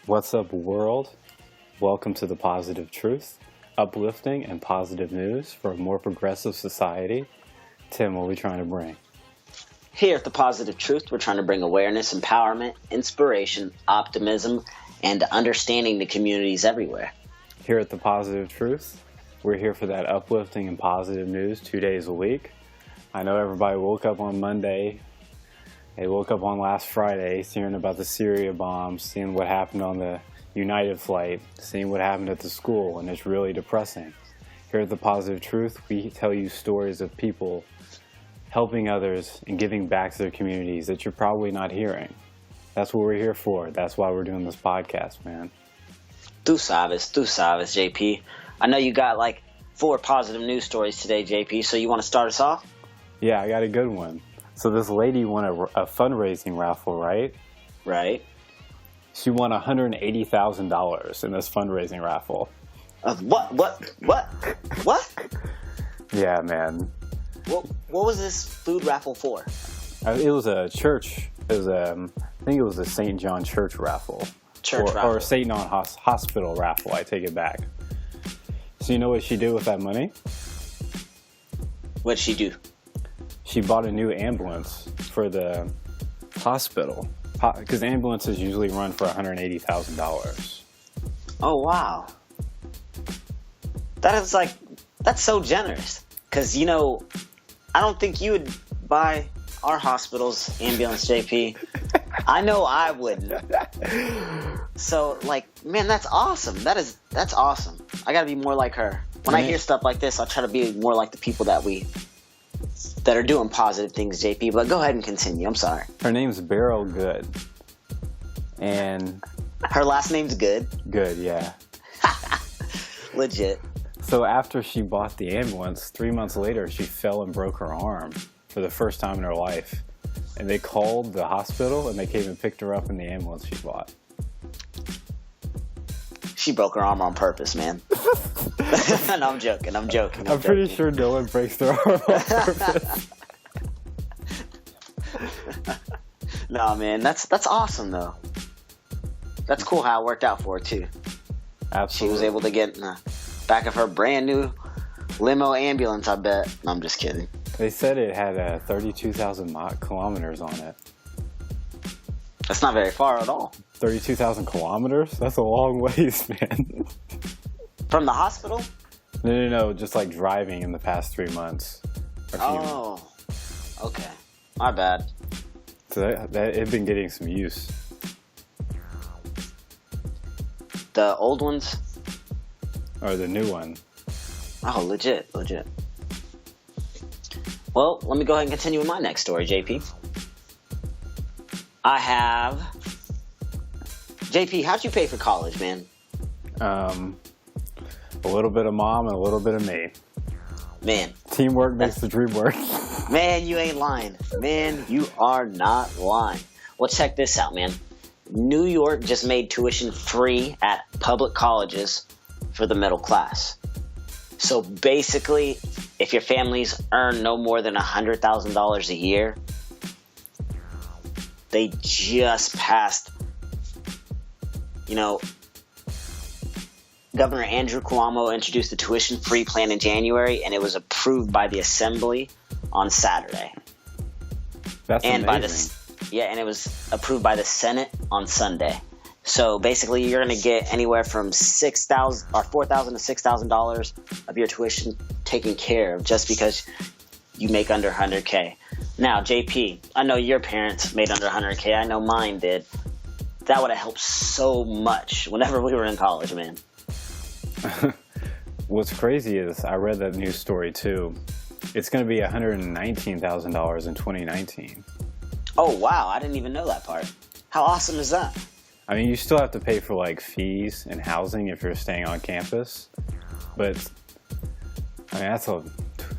What's up, world? Welcome to The Positive Truth, uplifting and positive news for a more progressive society. Tim, what are we trying to bring? Here at The Positive Truth, we're trying to bring awareness, empowerment, inspiration, optimism, and understanding to communities everywhere. Here at The Positive Truth, we're here for that uplifting and positive news 2 days a week. I know everybody woke up on Monday. They woke up on last Friday hearing about the Syria bombs, seeing what happened on the United flight, seeing what happened at the school, and it's really depressing. Here at The Positive Truth, we tell you stories of people helping others and giving back to their communities that you're probably not hearing. That's what we're here for. That's why we're doing this podcast, man. Tu sabes, JP. I know you got like 4 positive news stories today, JP, so you want to start us off? Yeah, I got a good one. So this lady won a fundraising raffle, right? Right. She won $180,000 in this fundraising raffle. What? Yeah, man. What was this food raffle for? It was a church. I think it was a St. John Church raffle. Raffle. Or a St. John Hospital raffle. I take it back. So you know what she did with that money? What'd she do? She bought a new ambulance for the hospital. Because ambulances usually run for $180,000. Oh, wow. That's so generous. Because, I don't think you would buy our hospital's ambulance, JP. I know I wouldn't. So, man, that's awesome. That's awesome. I gotta be more like her. When I hear stuff like this, I'll try to be more like the people that are doing positive things, JP. But go ahead and continue. I'm sorry. Her name's Beryl Good. And her last name's Good? Good, yeah. Legit. So after she bought the ambulance, 3 months later, she fell and broke her arm for the first time in her life. And they called the hospital, and they came and picked her up in the ambulance she bought. She broke her arm on purpose, man. No, I'm joking. I'm pretty sure no one breaks their arm on purpose. No, man, that's awesome, though. That's cool how it worked out for her, too. Absolutely. She was able to get in the back of her brand new limo ambulance, I bet. No, I'm just kidding. They said it had 32,000 kilometers on it. That's not very far at all. 32,000 kilometers? That's a long ways, man. From the hospital? No, just like driving in the past 3 months. Oh, okay. My bad. So that had been getting some use. The old ones? Or the new one? Oh, legit. Well, let me go ahead and continue with my next story, JP. I have... JP, how'd you pay for college, man? A little bit of mom and a little bit of me. Man. Teamwork makes the dream work. Man, you ain't lying. Man, you are not lying. Well, check this out, man. New York just made tuition free at public colleges for the middle class. So basically, if your families earn no more than $100,000 a year, they just passed, Governor Andrew Cuomo introduced the tuition-free plan in January, and it was approved by the Assembly on Saturday. That's amazing. And it was approved by the Senate on Sunday. So basically, you're going to get anywhere from $4,000 to $6,000 of your tuition taken care of just because you make under $100K. Now, JP, I know your parents made under $100K. I know mine did. That would have helped so much whenever we were in college, man. What's crazy is I read that news story too. It's going to be $119,000 in 2019. Oh, wow. I didn't even know that part. How awesome is that? I mean, you still have to pay for fees and housing if you're staying on campus. But,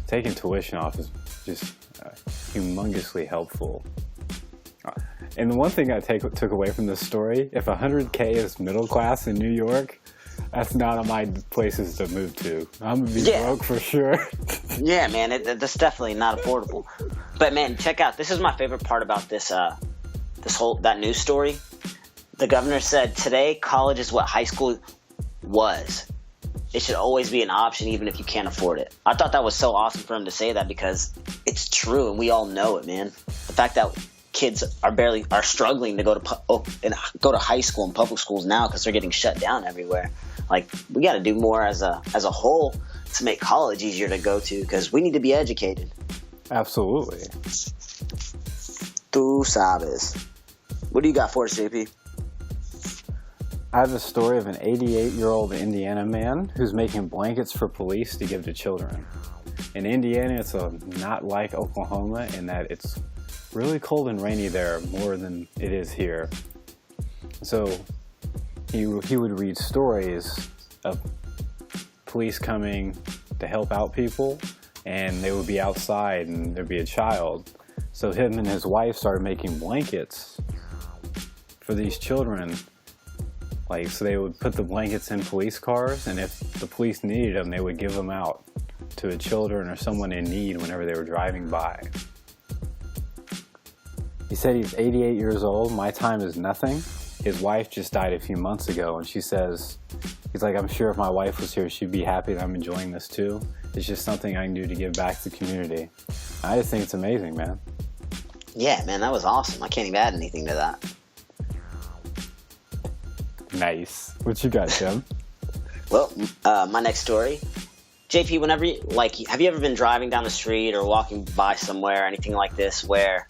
taking tuition off is just humongously helpful. And the one thing I took away from this story, if $100K is middle class in New York, that's not on my places to move to. I'm going to be broke for sure. Yeah, man, that's definitely not affordable. But man, check out. This is my favorite part about that news story. The governor said today college is what high school was. It should always be an option even if you can't afford it. I thought that was so awesome for him to say that because it's true and we all know it, man. The fact that kids are struggling to go to high school and public schools now because they're getting shut down everywhere. Like, we got to do more as a whole to make college easier to go to because we need to be educated. Absolutely. Tú sabes. What do you got for us, JP? I have a story of an 88-year-old Indiana man who's making blankets for police to give to children. In Indiana, it's not like Oklahoma in that it's really cold and rainy there more than it is here. So he would read stories of police coming to help out people, and they would be outside and there'd be a child. So him and his wife started making blankets for these children. Like, so they would put the blankets in police cars, and if the police needed them, they would give them out to a children or someone in need whenever they were driving by. He said he's 88 years old. My time is nothing. His wife just died a few months ago, and she says, he's like, I'm sure if my wife was here, she'd be happy that I'm enjoying this too. It's just something I can do to give back to the community. I just think it's amazing, man. Yeah, man, that was awesome. I can't even add anything to that. Nice. What you got, Tim? Well, my next story. JP, whenever have you ever been driving down the street or walking by somewhere, anything like this, where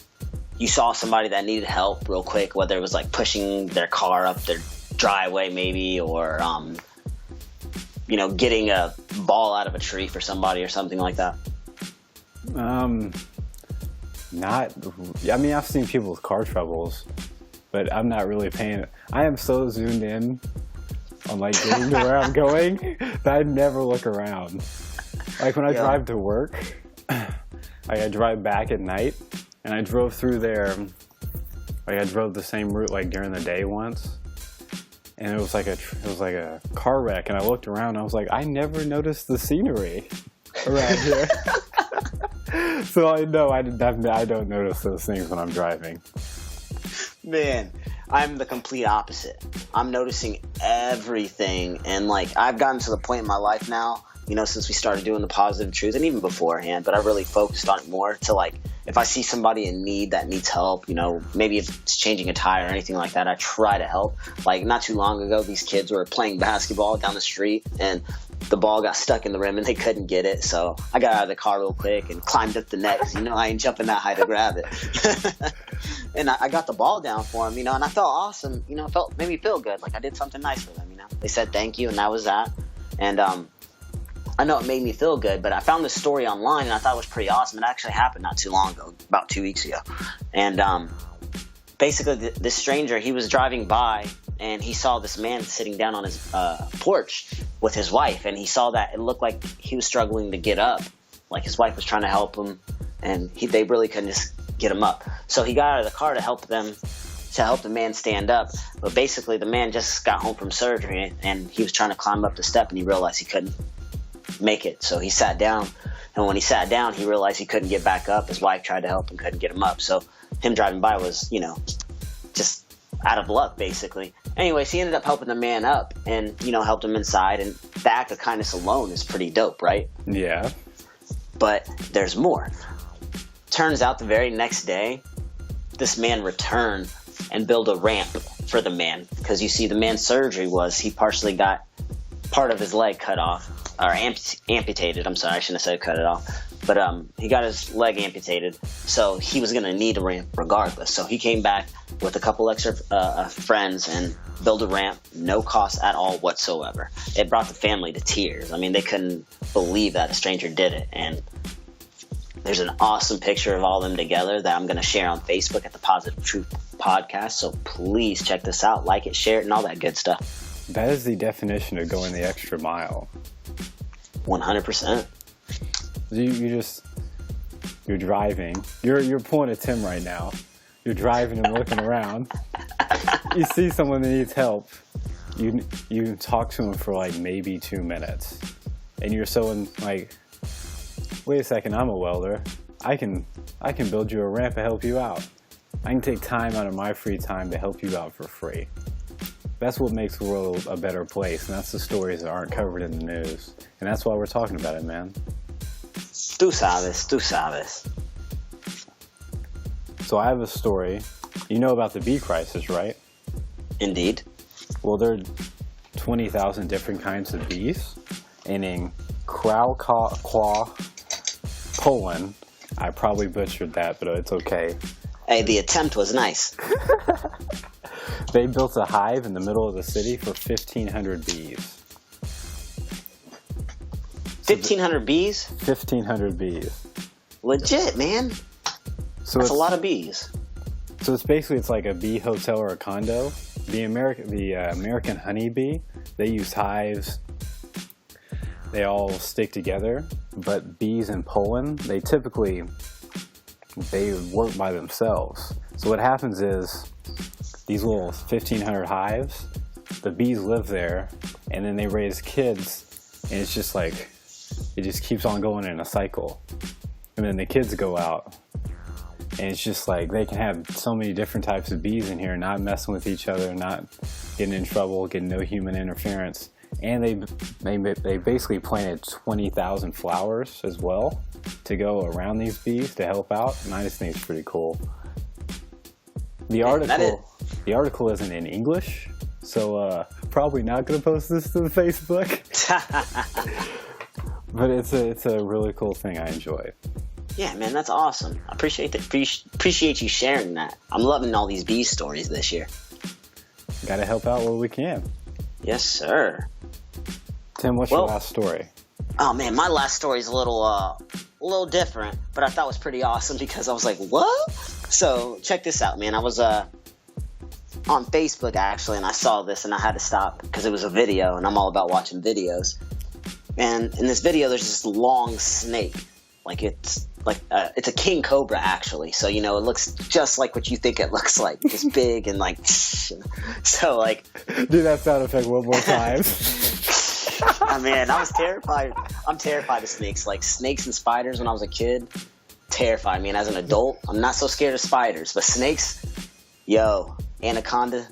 you saw somebody that needed help real quick, whether it was like pushing their car up their driveway maybe, or, getting a ball out of a tree for somebody or something like that? I've seen people with car troubles, but I'm not really paying. I am so zoomed in on like getting to where I'm going that I never look around. Like when I drive to work, I drive back at night, and I drove through there. Like I drove the same route like during the day once, and it was like a car wreck. And I looked around, and I was like, I never noticed the scenery around here. So I know I don't notice those things when I'm driving. Man, I'm the complete opposite. I'm noticing everything, and like I've gotten to the point in my life now, since we started doing the positive truth, and even beforehand, but I really focused on it more to like, if I see somebody in need that needs help, maybe if it's changing a tire or anything like that, I try to help. Like not too long ago, these kids were playing basketball down the street, and the ball got stuck in the rim and they couldn't get it. So I got out of the car real quick and climbed up the net because, I ain't jumping that high to grab it. And I got the ball down for them, and I felt awesome. Made me feel good. Like I did something nice for them, They said thank you, and that was that. And I know it made me feel good, but I found this story online, and I thought it was pretty awesome. It actually happened not too long ago, about 2 weeks ago. And basically, this stranger, he was driving by, and he saw this man sitting down on his porch with his wife, and he saw that it looked like he was struggling to get up. Like his wife was trying to help him, and they really couldn't just get him up. So he got out of the car to help the man stand up. But basically, the man just got home from surgery, and he was trying to climb up the step, and he realized he couldn't make it. So he sat down, and when he sat down, he realized he couldn't get back up. His wife tried to help him, couldn't get him up. So him driving by was, just out of luck, basically. Anyways, he ended up helping the man up and, helped him inside. And the act of kindness alone is pretty dope, right? Yeah. But there's more. Turns out the very next day, this man returned and built a ramp for the man. Because you see, the man's surgery was he partially got part of his leg cut off. Or amputated. I'm sorry, I shouldn't have said cut it off. But he got his leg amputated, so he was going to need a ramp regardless. So he came back with a couple extra friends and built a ramp, no cost at all whatsoever. It brought the family to tears. I mean, they couldn't believe that a stranger did it. And there's an awesome picture of all of them together that I'm going to share on Facebook at the Positive Truth Podcast. So please check this out, like it, share it, and all that good stuff. That is the definition of going the extra mile. 100%. You're driving. You're pulling a Tim right now. You're driving and looking around. You see someone that needs help. You talk to them for like maybe 2 minutes, and you're so like, wait a second, I'm a welder. I can build you a ramp to help you out. I can take time out of my free time to help you out for free. That's what makes the world a better place, and that's the stories that aren't covered in the news. And that's why we're talking about it, man. Tú sabes. So I have a story. You know about the bee crisis, right? Indeed. Well, there are 20,000 different kinds of bees. And in Krakow, Poland, I probably butchered that, but it's okay. Hey, the attempt was nice. They built a hive in the middle of the city for 1,500 bees. 1,500 bees? 1,500 bees. Legit, man. So That's a lot of bees. So it's like a bee hotel or a condo. The American honeybee, they use hives. They all stick together. But bees in Poland, they work by themselves. So what happens is these little 1,500 hives, the bees live there, and then they raise kids, and it's just like, it just keeps on going in a cycle. And then the kids go out, and it's just like they can have so many different types of bees in here, not messing with each other, not getting in trouble, getting no human interference. And they basically planted 20,000 flowers as well to go around these bees to help out, and I just think it's pretty cool. The article isn't in English, so probably not going to post this to the Facebook. But it's a really cool thing. I enjoy it. Yeah, man, that's awesome. I appreciate you sharing that. I'm loving all these bee stories this year. Got to help out where we can. Yes, sir. Tim, what's your last story? Oh man, my last story is a little different, but I thought it was pretty awesome because I was like, what? So check this out, man. I was on Facebook actually, and I saw this, and I had to stop because it was a video, and I'm all about watching videos. And in this video, there's this long snake, it's a king cobra actually. So it looks just like what you think it looks like, just big and like. So like. Do that sound effect one more time. Man, I was terrified. I'm terrified of snakes. Like snakes and spiders when I was a kid, terrified me. And as an adult, I'm not so scared of spiders, but snakes, anaconda,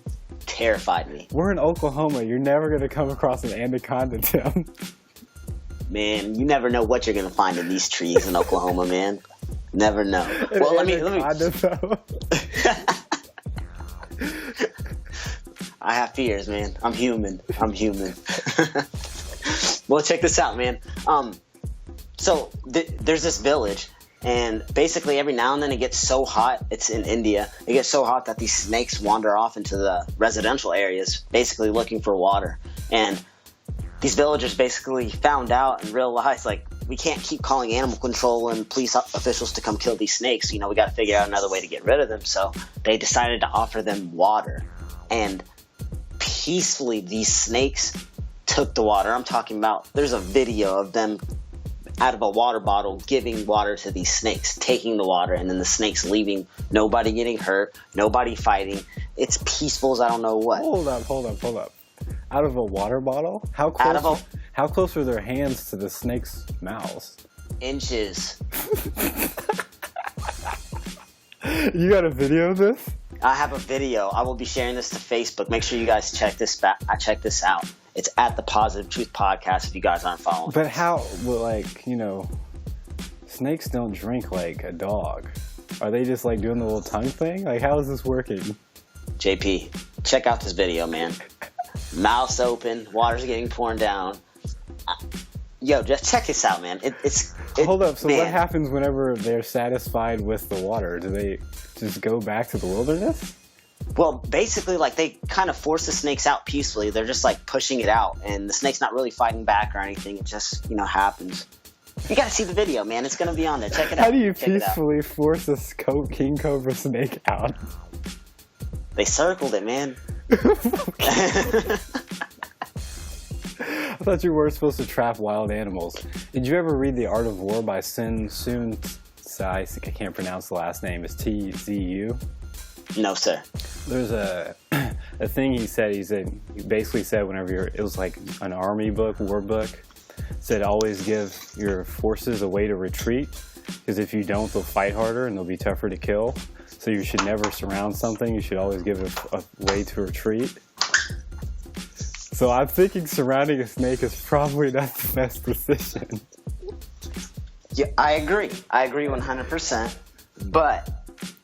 terrified me. We're in Oklahoma. You're never going to come across an anaconda, Tim. Man, you never know what you're going to find in these trees in Oklahoma, man. Never know. Well, let me. I have fears, man. I'm human. Well, check this out, man. So there's this village, and basically every now and then it gets so hot. It's in India. It gets so hot that these snakes wander off into the residential areas, basically looking for water. And these villagers basically found out and realized, like, we can't keep calling animal control and police officials to come kill these snakes. We got to figure out another way to get rid of them. So they decided to offer them water. And peacefully, these snakes took the water. I'm talking about, there's a video of them out of a water bottle giving water to these snakes, taking the water, and then the snakes leaving. Nobody getting hurt, nobody fighting. It's peaceful as I don't know what. Hold up. Out of a water bottle? How close are their hands to the snake's mouths? Inches. You got a video of this? I have a video. I will be sharing this to Facebook. Make sure you guys check this out. It's at the Positive Truth Podcast if you guys aren't following. But how, snakes don't drink like a dog. Are they just like doing the little tongue thing? Like, how is this working? JP, check out this video, man. Mouths open, water's getting poured down. Just check this out, man. Hold up. So man, what happens whenever they're satisfied with the water? Do they just go back to the wilderness? Well, basically, like, they kind of force the snakes out peacefully. They're just like pushing it out, and the snake's not really fighting back or anything. It just, happens. You gotta see the video, man. It's gonna be on there. Check it out. How do you peacefully force a king cobra snake out? They circled it, man. I thought you weren't supposed to trap wild animals. Did you ever read The Art of War by Sun Tzu? I can't pronounce the last name. It's Tzu. No, sir. There's a thing he basically said whenever it was like an army book, war book, said always give your forces a way to retreat, because if you don't, they'll fight harder and they'll be tougher to kill. So you should never surround something. You should always give it a way to retreat. So I'm thinking surrounding a snake is probably not the best decision. Yeah, I agree. I agree 100%. But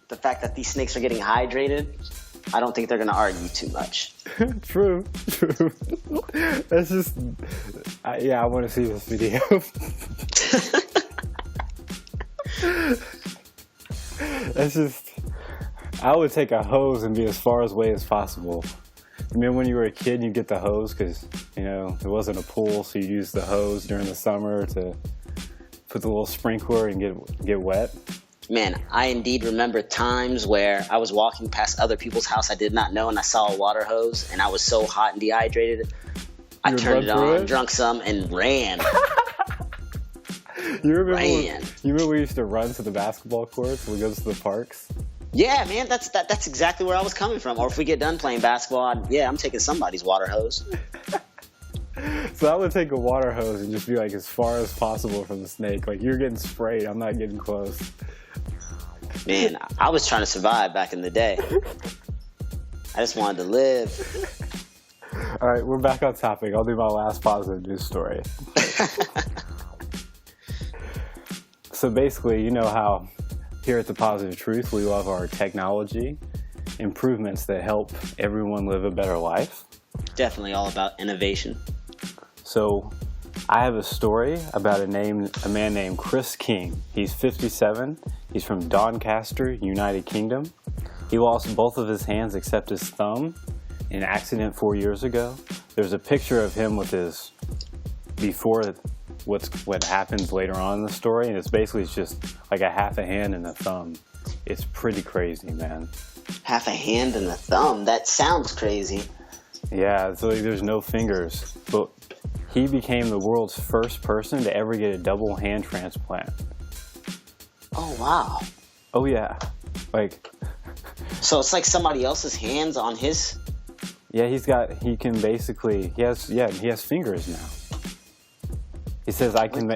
the fact that these snakes are getting hydrated, I don't think they're going to argue too much. True. That's just... I want to see this video. That's just... I would take a hose and be as far away as possible. Remember when you were a kid, you get the hose because, there wasn't a pool, so you use the hose during the summer to put the little sprinkler and get wet? Man, I indeed remember times where I was walking past other people's house I did not know, and I saw a water hose, and I was so hot and dehydrated, I turned it on, drank some, and ran. You remember we used to run to the basketball courts when we go to the parks? Yeah, man, that's exactly where I was coming from. Or if we get done playing basketball, I'm taking somebody's water hose. So I would take a water hose and just be like as far as possible from the snake. Like, you're getting sprayed, I'm not getting close. Man, I was trying to survive back in the day. I just wanted to live. All right, we're back on topic. I'll do my last positive news story. So basically, you know how here at The Positive Truth, we love our technology, improvements that help everyone live a better life. Definitely all about innovation. So I have a story about a man named Chris King. He's 57. He's from Doncaster, United Kingdom. He lost both of his hands except his thumb in an accident 4 years ago. There's a picture of him with his before what happens later on in the story, and it's just like a half a hand and a thumb. It's pretty crazy, man. Half a hand and a thumb? That sounds crazy. Yeah, it's like there's no fingers. But he became the world's first person to ever get a double hand transplant. Oh, wow. Oh, yeah. So it's like somebody else's hands on his... Yeah, he has fingers now. He said, I can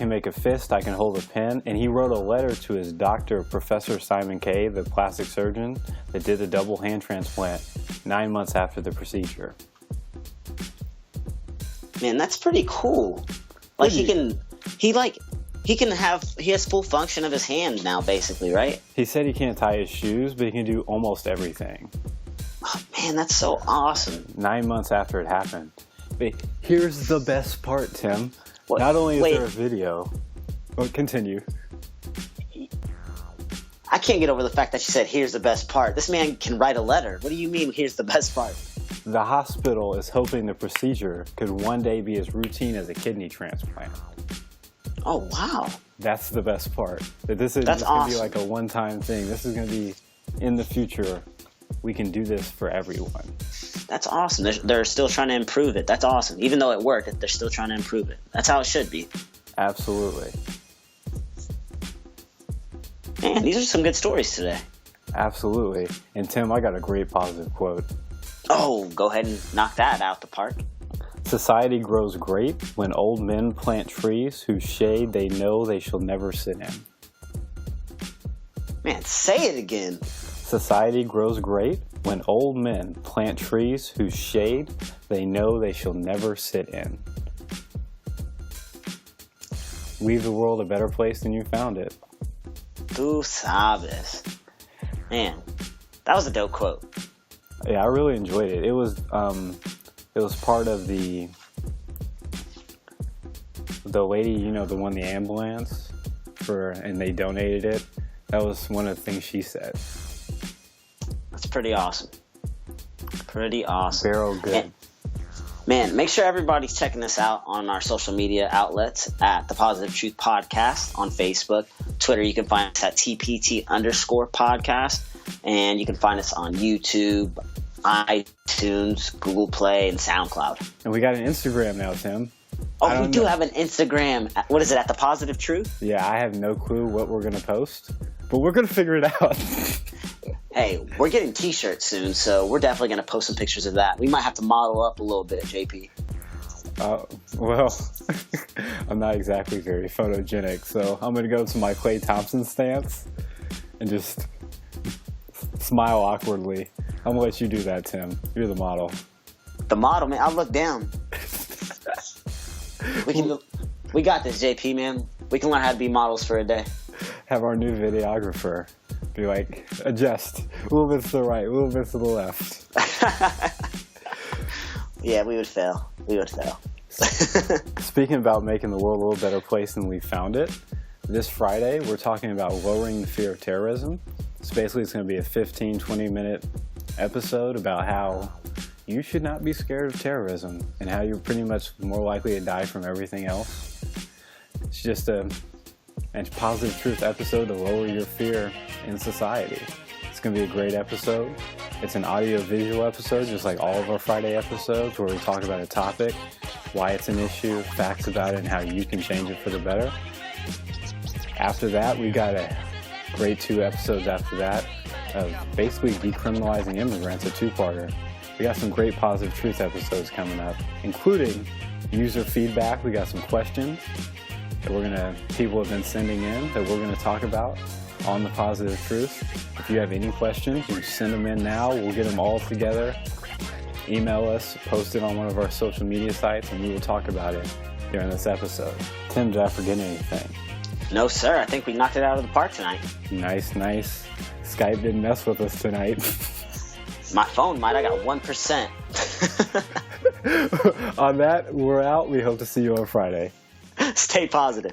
make a fist, I can hold a pen, and he wrote a letter to his doctor, Professor Simon Kay, the plastic surgeon that did the double hand transplant 9 months after the procedure. Man, that's pretty cool. He has full function of his hand now, basically, right? He said he can't tie his shoes, but he can do almost everything. Oh, man, that's so awesome. 9 months after it happened. But here's the best part, Tim. What? Not only is there a video... Oh, continue. I can't get over the fact that you said, here's the best part. This man can write a letter. What do you mean, here's the best part? The hospital is hoping the procedure could one day be as routine as a kidney transplant. Oh, wow. That's the best part. That this is just going to be like a one-time thing. This is going to be, in the future, we can do this for everyone. That's awesome. They're still trying to improve it. That's awesome. Even though it worked, they're still trying to improve it. That's how it should be. Absolutely. Man, these are some good stories today. Absolutely. And Tim, I got a great positive quote. Oh, go ahead and knock that out the park. Society grows great when old men plant trees whose shade they know they shall never sit in. Man, say it again. Society grows great when old men plant trees whose shade they know they shall never sit in. Leave the world a better place than you found it. Tú sabes. Man, that was a dope quote. Yeah, I really enjoyed it. It was part of the lady, the one, the ambulance and they donated it. That was one of the things she said. That's pretty awesome. Pretty awesome. Barrel good. Man, make sure everybody's checking this out on our social media outlets at The Positive Truth Podcast on Facebook. Twitter, you can find us at TPT_podcast. And you can find us on YouTube, iTunes, Google Play, and SoundCloud. And we got an Instagram now, Tim. Oh, we do have an Instagram. What is it, at The Positive Truth? Yeah, I have no clue what we're going to post, but we're going to figure it out. Hey, we're getting t-shirts soon, so we're definitely going to post some pictures of that. We might have to model up a little bit, JP. Well, I'm not exactly very photogenic, so I'm going to go to my Klay Thompson stance and just smile awkwardly. I'm going to let you do that, Tim. You're the model. The model, man. I'll look down. We got this, JP, man. We can learn how to be models for a day. Have our new videographer be like, adjust a little bit to the right, a little bit to the left. Yeah, we would fail. Speaking about making the world a little better place than we found it, this Friday we're talking about lowering the fear of terrorism. So basically it's going to be a 15-20 minute episode about how you should not be scared of terrorism and how you're pretty much more likely to die from everything else. It's just a positive truth episode to lower your fear in society. It's going to be a great episode. It's an audio-visual episode, just like all of our Friday episodes, where we talk about a topic, why it's an issue, facts about it, and how you can change it for the better. After that, we got a great 2 episodes after that of basically decriminalizing immigrants, a 2-parter. We got some great positive truth episodes coming up, including user feedback. We got some questions that people have been sending in that we're gonna talk about on the Positive Truth. If you have any questions, you can send them in now. We'll get them all together. Email us, post it on one of our social media sites, and we will talk about it during this episode. Tim, did I forget anything? No, sir. I think we knocked it out of the park tonight. Nice. Skype didn't mess with us tonight. My phone might. I got 1%. On that, we're out. We hope to see you on Friday. Stay positive.